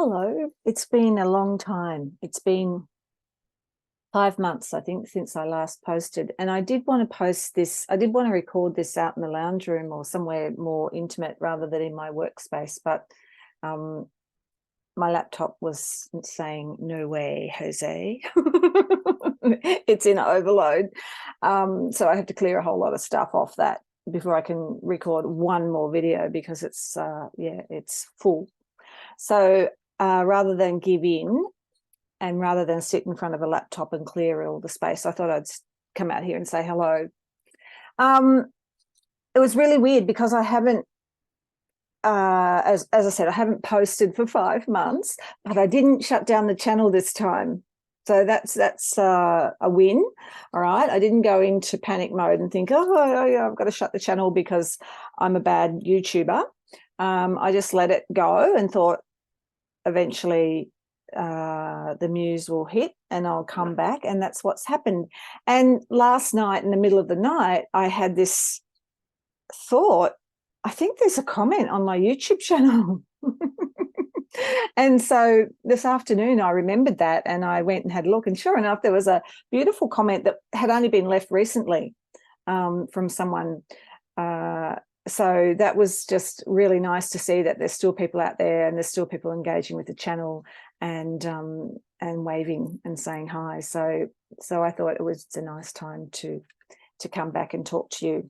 Hello. It's been a long time. It's been 5 months, I think, since I last posted. And I did want to post this. I did want to record this out in the lounge room or somewhere more intimate rather than in my workspace. But um, my laptop was saying, no way, Jose. It's in overload. So I have to clear a whole lot of stuff off that before I can record one more video because it's full. So rather than give in and rather than sit in front of a laptop and clear all the space, I thought I'd come out here and say hello. It was really weird because I haven't, as I said, I haven't posted for 5 months, but I didn't shut down the channel this time. So that's a win. All right. I didn't go into panic mode and think, oh yeah, I've got to shut the channel because I'm a bad YouTuber. I just let it go and thought eventually the muse will hit and I'll come back, and that's what's happened. And last night, in the middle of the night, I had this thought, I think there's a comment on my YouTube channel. And so this afternoon I remembered that and I went and had a look, and sure enough, there was a beautiful comment that had only been left recently from someone. So that was just really nice to see that there's still people out there and there's still people engaging with the channel and waving and saying hi. So I thought it's a nice time to come back and talk to you.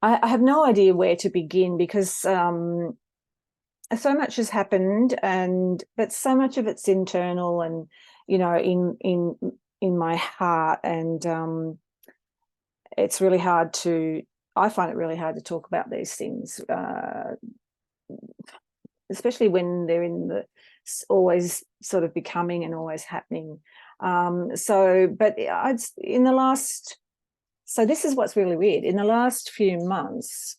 I have no idea where to begin because so much has happened, but so much of it's internal and in my heart, and it's really hard to. I find it really hard to talk about these things, especially when they're in the always sort of becoming and always happening. But in the last. So this is what's really weird. In the last few months,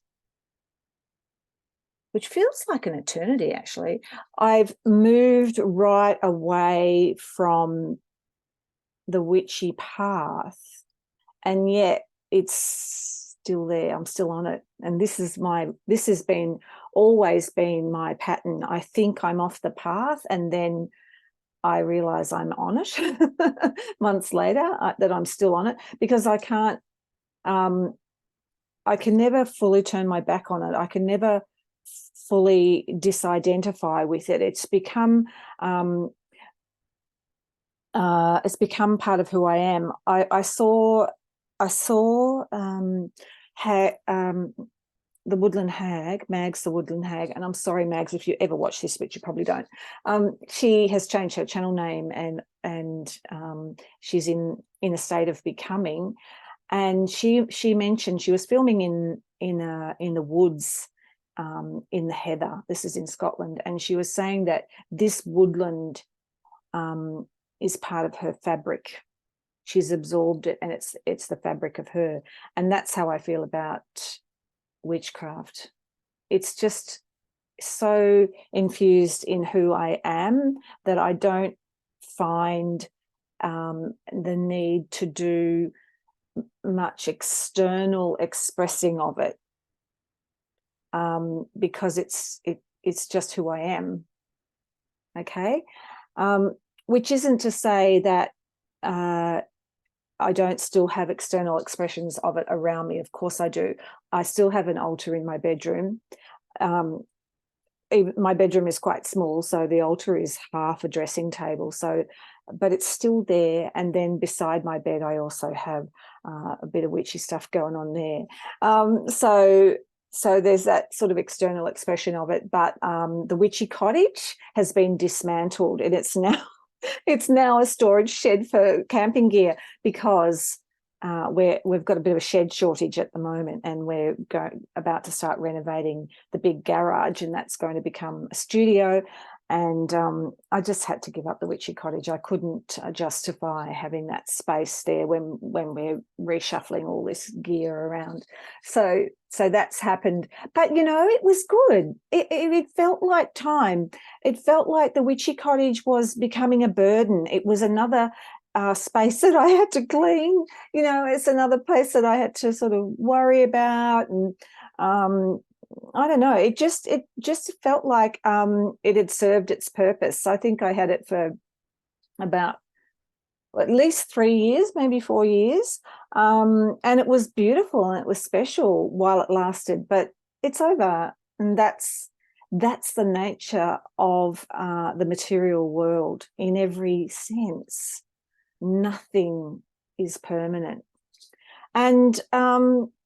which feels like an eternity, actually, I've moved right away from the witchy path, and yet it's still there. I'm still on it. And this has always been my pattern. I think I'm off the path, and then I realize I'm on it months later, that I'm still on it, because I can't. I can never fully turn my back on it. I can never fully disidentify with it. It's become part of who I am. I saw the Woodland Hag, Mags the Woodland Hag, and I'm sorry, Mags, if you ever watch this, but you probably don't. She has changed her channel name, and she's in a state of becoming. And she mentioned she was filming in the woods, in the heather. This is in Scotland, and she was saying that this woodland is part of her fabric. She's absorbed it, and it's the fabric of her. And that's how I feel about witchcraft. It's just so infused in who I am that I don't find the need to do much external expressing of it, because it's just who I am. Okay, which isn't to say that I don't still have external expressions of it around me. Of course I do. I still have an altar in my bedroom. My bedroom is quite small, so the altar is half a dressing table. But it's still there. And then beside my bed, I also have a bit of witchy stuff going on there. So there's that sort of external expression of it. But the witchy cottage has been dismantled, and it's now a storage shed for camping gear, because we've got a bit of a shed shortage at the moment, and we're about to start renovating the big garage, and that's going to become a studio. And I just had to give up the witchy cottage. I couldn't justify having that space there when we're reshuffling all this gear around. So that's happened. But, it was good. It felt like time. It felt like the witchy cottage was becoming a burden. It was another space that I had to clean. It's another place that I had to sort of worry about, and I don't know. It just felt like it had served its purpose. I think I had it for about at least 3 years, maybe 4 years. And it was beautiful and it was special while it lasted, but it's over. And that's the nature of the material world in every sense. Nothing is permanent. And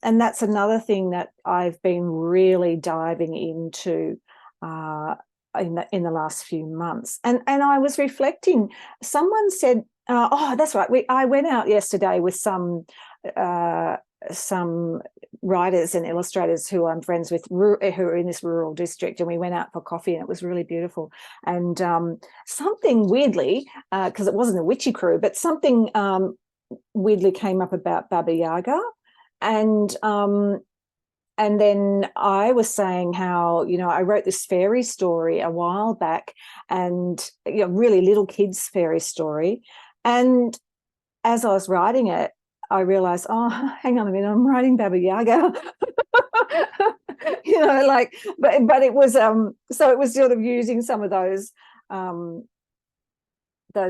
that's another thing that I've been really diving into in the last few months. And I was reflecting. Someone said, "Oh, that's right. I went out yesterday with some writers and illustrators who I'm friends with, who are in this rural district, and we went out for coffee, and it was really beautiful. And something weirdly, because it wasn't a witchy crew, but something weirdly came up about Baba Yaga, and then I was saying how, I wrote this fairy story a while back, and really little kids' fairy story. And as I was writing it, I realized, oh, hang on a minute, I'm writing Baba Yaga. But it was so it was sort of using some of those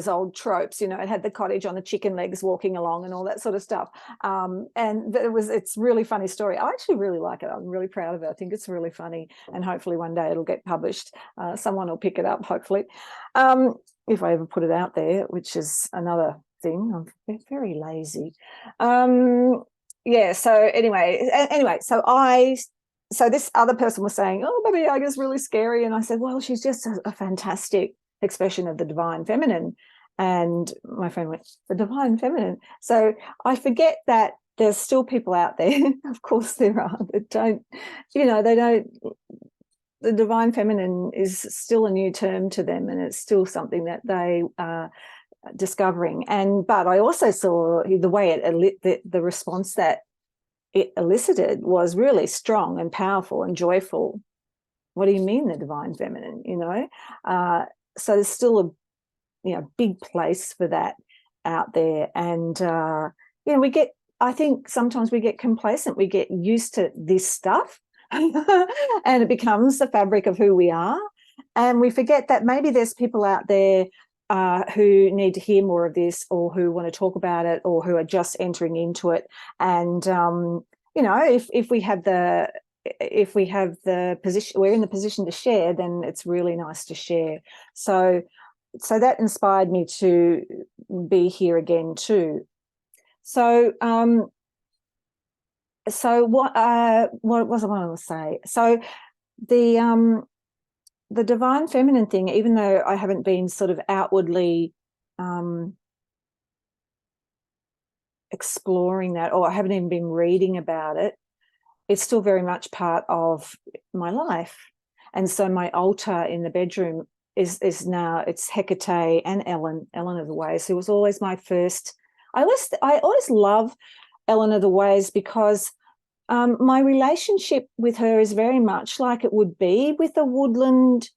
old tropes. It had the cottage on the chicken legs walking along and all that sort of stuff. And it's a really funny story. I actually really like it. I'm really proud of it. I think it's really funny, and hopefully one day it'll get published. Someone will pick it up, hopefully, if I ever put it out there, which is another thing. I'm very lazy. Yeah. So anyway, so this other person was saying, "Oh, Baba Yaga's really scary," and I said, "Well, she's just a fantastic expression of the divine feminine." And my friend went, "The divine feminine?" So I forget that there's still people out there, of course there are, that don't, the divine feminine is still a new term to them, and it's still something that they are discovering. But I also saw the way the response that it elicited was really strong and powerful and joyful. What do you mean, the divine feminine? So there's still a big place for that out there. And I think sometimes we get complacent, we get used to this stuff and it becomes the fabric of who we are, and we forget that maybe there's people out there who need to hear more of this, or who want to talk about it, or who are just entering into it. And if we have the position, we're in the position to share, then it's really nice to share. So that inspired me to be here again too. So what was I going to say? So the divine feminine thing, even though I haven't been sort of outwardly exploring that, or I haven't even been reading about it, it's still very much part of my life. And so my altar in the bedroom is now, it's Hecate and Ellen of the Ways, who was always my first. I always love Ellen of the Ways because my relationship with her is very much like it would be with a woodland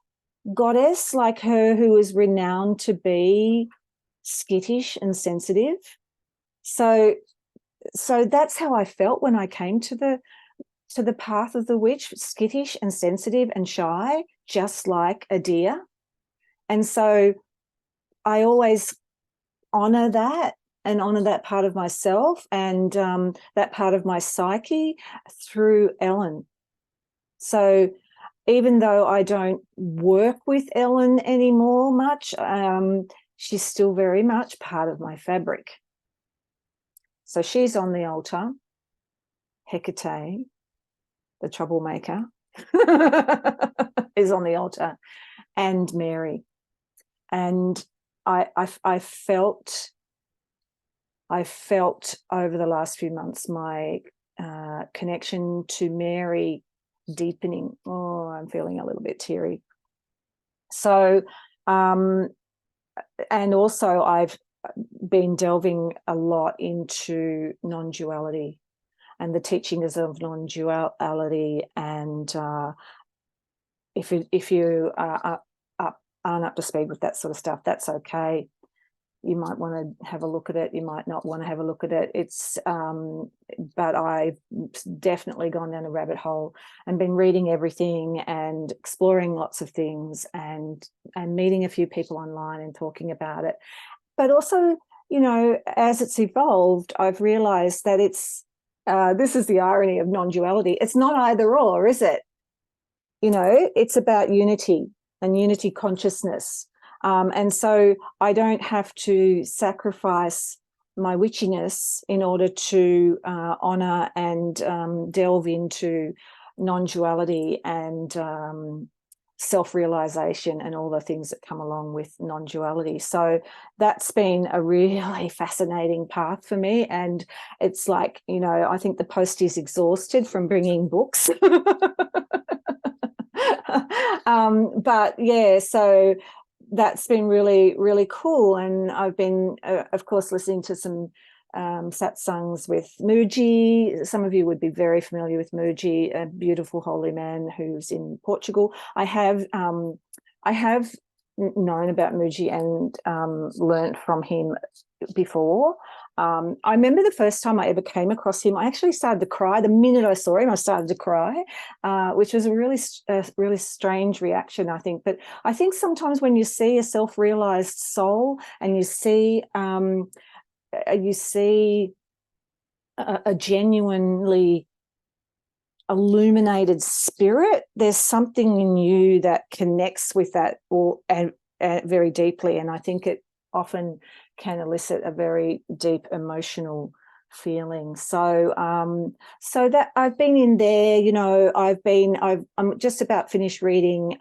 goddess like her, who is renowned to be skittish and sensitive. So that's how I felt when I came to the path of the witch: skittish and sensitive and shy, just like a deer. And so I always honor that, and honor that part of myself and that part of my psyche through Ellen. So even though I don't work with Ellen anymore much, she's still very much part of my fabric. So she's on the altar. Hecate, the troublemaker, is on the altar, and Mary. And I felt over the last few months my connection to Mary deepening. Oh, I'm feeling a little bit teary. So, and also I've been delving a lot into non-duality and the teachings of non-duality. And if you aren't up to speed with that sort of stuff, that's okay. you might want to have a look at it, you might not want to have a look at it. It's but I've definitely gone down a rabbit hole and been reading everything and exploring lots of things, and meeting a few people online and talking about it. But also, you know, as it's evolved, I've realized that it's this is the irony of non-duality. It's not either or, is it? You know, it's about unity and unity consciousness. And so I don't have to sacrifice my witchiness in order to honor and delve into non-duality and self-realization and all the things that come along with non-duality. So that's been a really fascinating path for me. And it's like, you know, I think the post is exhausted from bringing books. But yeah, so that's been really, really cool. And I've been, of course, listening to some satsangs with Muji. Some of you would be very familiar with Muji, a beautiful holy man who's in Portugal. I have known about Muji and learnt from him before. I remember the first time I ever came across him, I actually started to cry. The minute I saw him, I started to cry, which was a really strange reaction, I think. But I think sometimes when you see a self-realized soul and you see a genuinely illuminated spirit, there's something in you that connects with that very deeply. And I think it often can elicit a very deep emotional feeling. So so that I've been in there, you know, I'm just about finished reading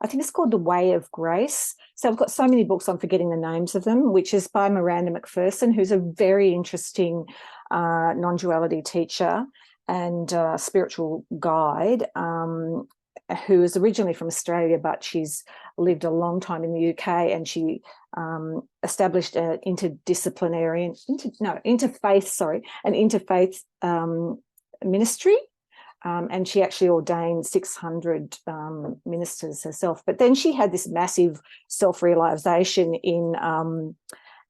I think it's called The Way of Grace. So I've got so many books, I'm forgetting the names of them, which is by Miranda McPherson, who's a very interesting non-duality teacher and spiritual guide, who is originally from Australia, but she's lived a long time in the UK, and she established an interfaith ministry. And she actually ordained 600 ministers herself. But then she had this massive self-realization in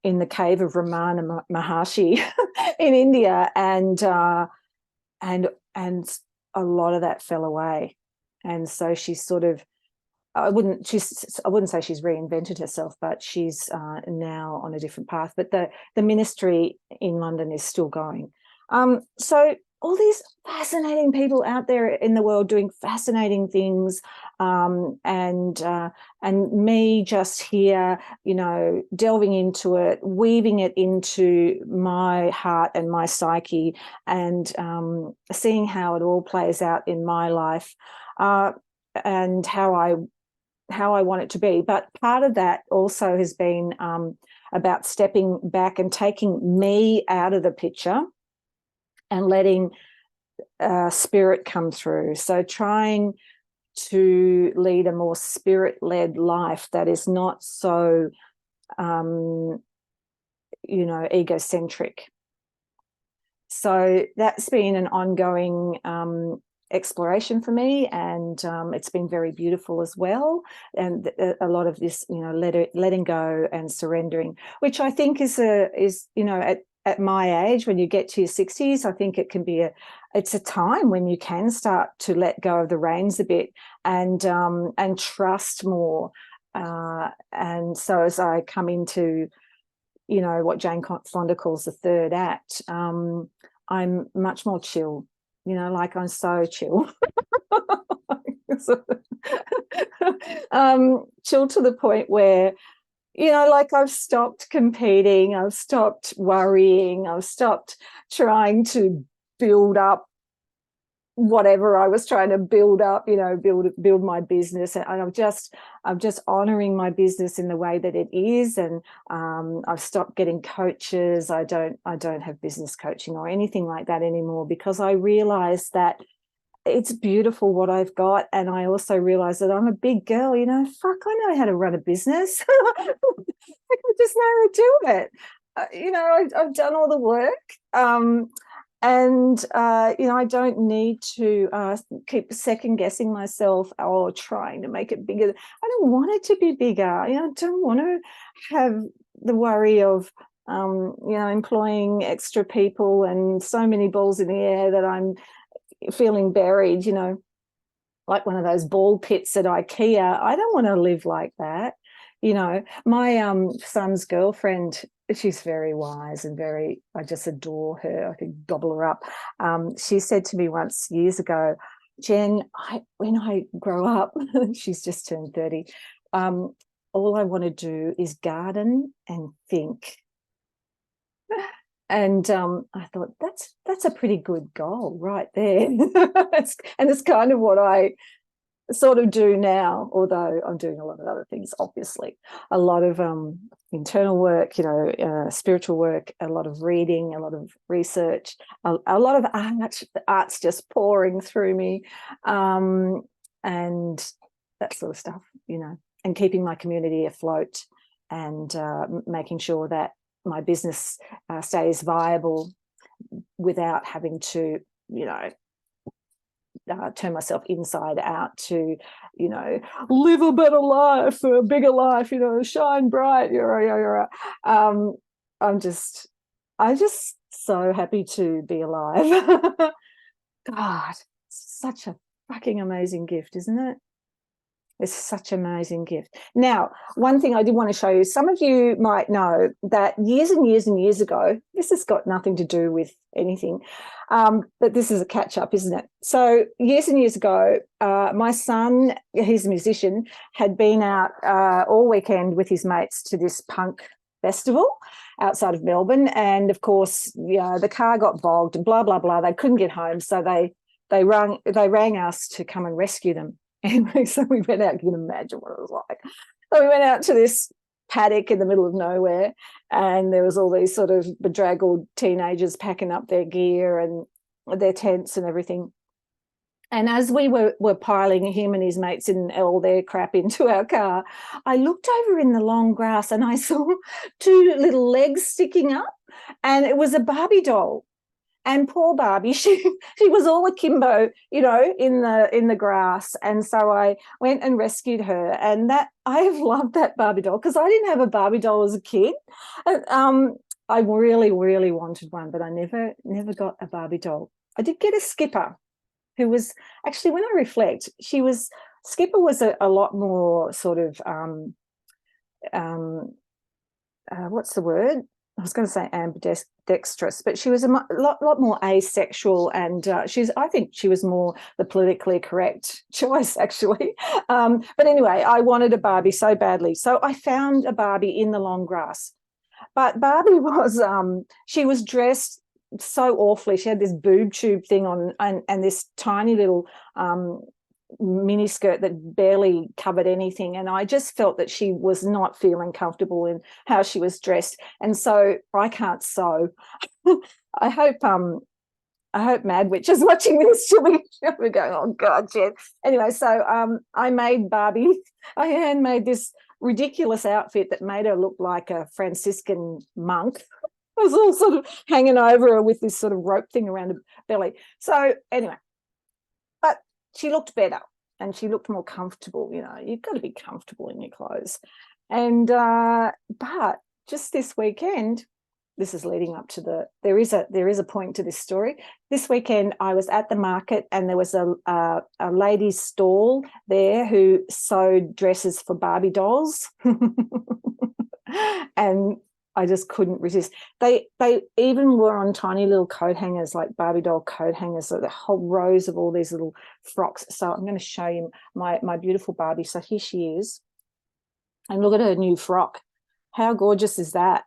the cave of Ramana Maharshi in India, and a lot of that fell away. And so she's sort of, I wouldn't say she's reinvented herself, but she's now on a different path. But the ministry in London is still going. So all these fascinating people out there in the world doing fascinating things, and me just here, you know, delving into it, weaving it into my heart and my psyche, and seeing how it all plays out in my life, and how I want it to be. But part of that also has been about stepping back and taking me out of the picture and letting spirit come through. So trying to lead a more spirit-led life that is not so, you know, egocentric. So that's been an ongoing exploration for me, and it's been very beautiful as well. And a lot of this, you know, letting go and surrendering, which I think is you know, at my age, when you get to your 60s, I think it can be it's a time when you can start to let go of the reins a bit and trust more. And so as I come into, you know, what Jane Fonda calls the third act, I'm much more chill. You know, like I'm so chill. Chill to the point where, you know, like I've stopped competing, I've stopped worrying, I've stopped trying to build up whatever I was trying to build up, you know, build my business. And I'm just honoring my business in the way that it is. And I've stopped getting coaches. I don't have business coaching or anything like that anymore, because I realized that it's beautiful what I've got. And I also realized that I'm a big girl, you know, fuck, I know how to run a business. I just know how to do it. You know, I've done all the work. And I don't need to keep second guessing myself or trying to make it bigger. I don't want it to be bigger. I don't want to have the worry of employing extra people and so many balls in the air that I'm feeling buried, like one of those ball pits at IKEA. I don't want to live like that. My son's girlfriend, she's very wise and I just adore her. I could gobble her up. She said to me once years ago, Jen, when I grow up, she's just turned 30, all I want to do is garden and think. And I thought that's a pretty good goal right there. And it's kind of what I sort of do now, although I'm doing a lot of other things, obviously. A lot of internal work, spiritual work, a lot of reading, a lot of research, a lot of art's just pouring through me, and that sort of stuff, and keeping my community afloat and making sure that my business stays viable without having to, turn myself inside out to, live a better life, a bigger life, shine bright. I'm just so happy to be alive. God, such a fucking amazing gift, isn't it? It's such an amazing gift. Now, one thing I did want to show you, some of you might know that years and years and years ago, this has got nothing to do with anything, but this is a catch-up, isn't it? So years and years ago, my son, he's a musician, had been out all weekend with his mates to this punk festival outside of Melbourne. And, of course, the car got bogged and blah, blah, blah. They couldn't get home, so they rang us to come and rescue them. Anyway, so we went out. You can imagine what it was like. So we went out to this paddock in the middle of nowhere, and there was all these sort of bedraggled teenagers packing up their gear and their tents and everything. And as we were piling him and his mates in all their crap into our car, I looked over in the long grass and I saw two little legs sticking up, and it was a Barbie doll. And poor Barbie, she was all akimbo, in the grass. And so I went and rescued her. And that I have loved that Barbie doll, because I didn't have a Barbie doll as a kid. I really, really wanted one, but I never got a Barbie doll. I did get a Skipper, who was actually, when I reflect, Skipper was a lot more sort of what's the word? I was going to say ambidextrous, but she was a lot more asexual, and I think she was more the politically correct choice, actually. But anyway, I wanted a Barbie so badly, so I found a Barbie in the long grass. But Barbie was, she was dressed so awfully. She had this boob tube thing on, and this tiny little mini skirt that barely covered anything, and I just felt that she was not feeling comfortable in how she was dressed. And so I can't sew. I hope Mad Witch is watching this. She'll be going, oh God, Jen. Anyway, so I made Barbie. I handmade this ridiculous outfit that made her look like a Franciscan monk. I was all sort of hanging over her with this sort of rope thing around her belly. So anyway, but she looked better and she looked more comfortable. You've got to be comfortable in your clothes. And but just this weekend, this is leading up to there is a point to this story. This weekend I was at the market, and there was a lady's stall there who sewed dresses for Barbie dolls. And I just couldn't resist. They even were on tiny little coat hangers, like Barbie doll coat hangers, so the whole rows of all these little frocks. So I'm going to show you my beautiful Barbie. So here she is. And look at her new frock. How gorgeous is that?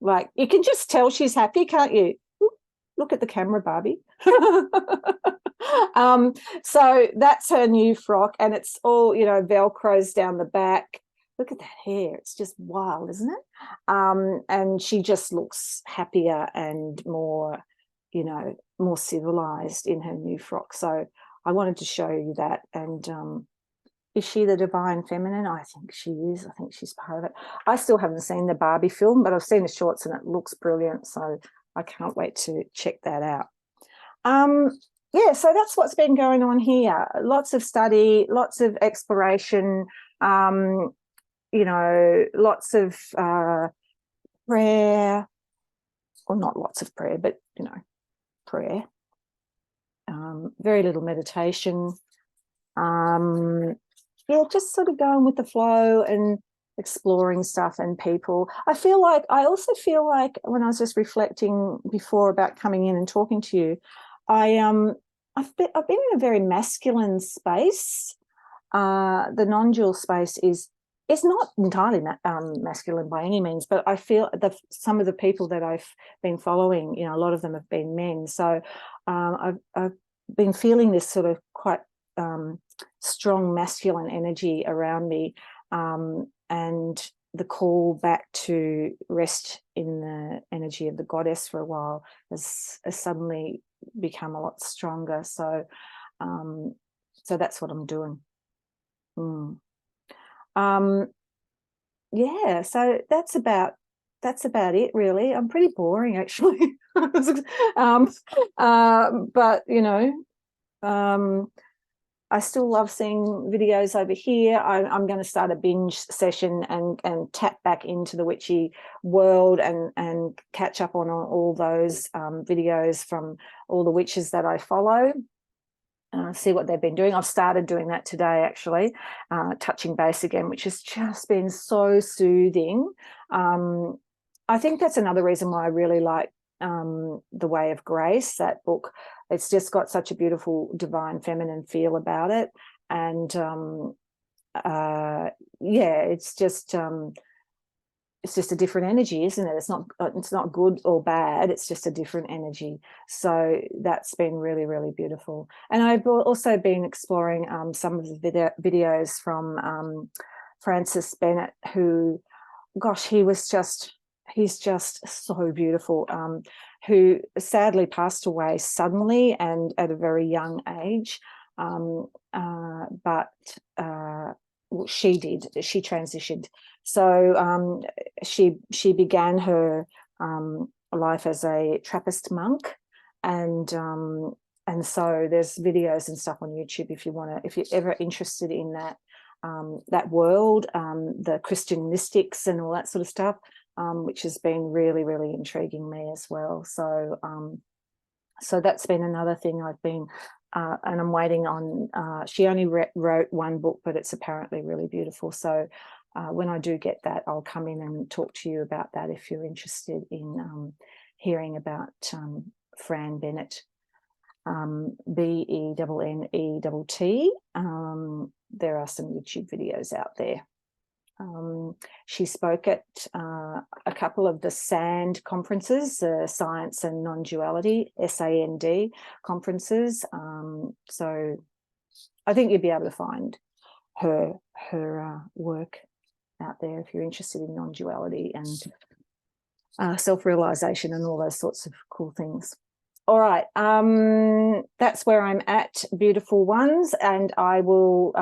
Like, you can just tell she's happy, can't you? Look at the camera, Barbie. So that's her new frock, and it's all, Velcros down the back. Look at that hair. It's just wild, isn't it? And she just looks happier and more, more civilized in her new frock. So I wanted to show you that. And is she the divine feminine? I think she is. I think she's part of it. I still haven't seen the Barbie film, but I've seen the shorts and it looks brilliant. So I can't wait to check that out. Yeah, so that's what's been going on here. Lots of study, lots of exploration, you know, lots of prayer, or not lots of prayer, but, you know, prayer. Very little meditation. Yeah, just sort of going with the flow and exploring stuff and people. I also feel like when I was just reflecting before about coming in and talking to you, I've been in a very masculine space. The non-dual space is not entirely masculine by any means, but I feel some of the people that I've been following, you know, a lot of them have been men. So I've been feeling this sort of quite strong masculine energy around me, and the call back to rest in the energy of the goddess for a while has suddenly become a lot stronger. So so that's what I'm doing. Yeah, so that's about it, really. I'm pretty boring, actually. But you know, I still love seeing videos over here. I'm going to start a binge session and tap back into the witchy world and catch up on all those videos from all the witches that I follow. See what they've been doing. I've started doing that today, actually, touching base again, which has just been so soothing. I think that's another reason why I really like The Way of Grace, that book. It's just got such a beautiful divine feminine feel about it. And yeah, it's just a different energy, isn't it? It's not good or bad. It's just a different energy. So that's been really, really beautiful. And I've also been exploring some of the videos from Francis Bennett, who, gosh, he's just so beautiful, who sadly passed away suddenly and at a very young age. But well, she transitioned. So she began her life as a Trappist monk, and so there's videos and stuff on YouTube if you're ever interested in that world, the Christian mystics and all that sort of stuff, which has been really, really intriguing me as well. So so that's been another thing I've been and I'm waiting on. She only wrote one book, but it's apparently really beautiful. So when I do get that, I'll come in and talk to you about that if you're interested in hearing about Fran Bennett, Bennett. There are some YouTube videos out there. She spoke at a couple of the SAND conferences, Science and Non-Duality, SAND conferences. So I think you'd be able to find her work out there if you're interested in non-duality and self-realization and all those sorts of cool things. All right, that's where I'm at, beautiful ones, and I will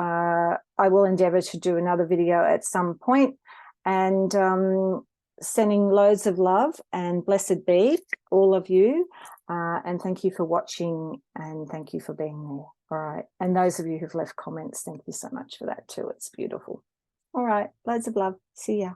endeavour to do another video at some point, and sending loads of love and blessed be all of you, and thank you for watching and thank you for being there. All right, and those of you who've left comments, thank you so much for that too. It's beautiful. All right, loads of love. See ya.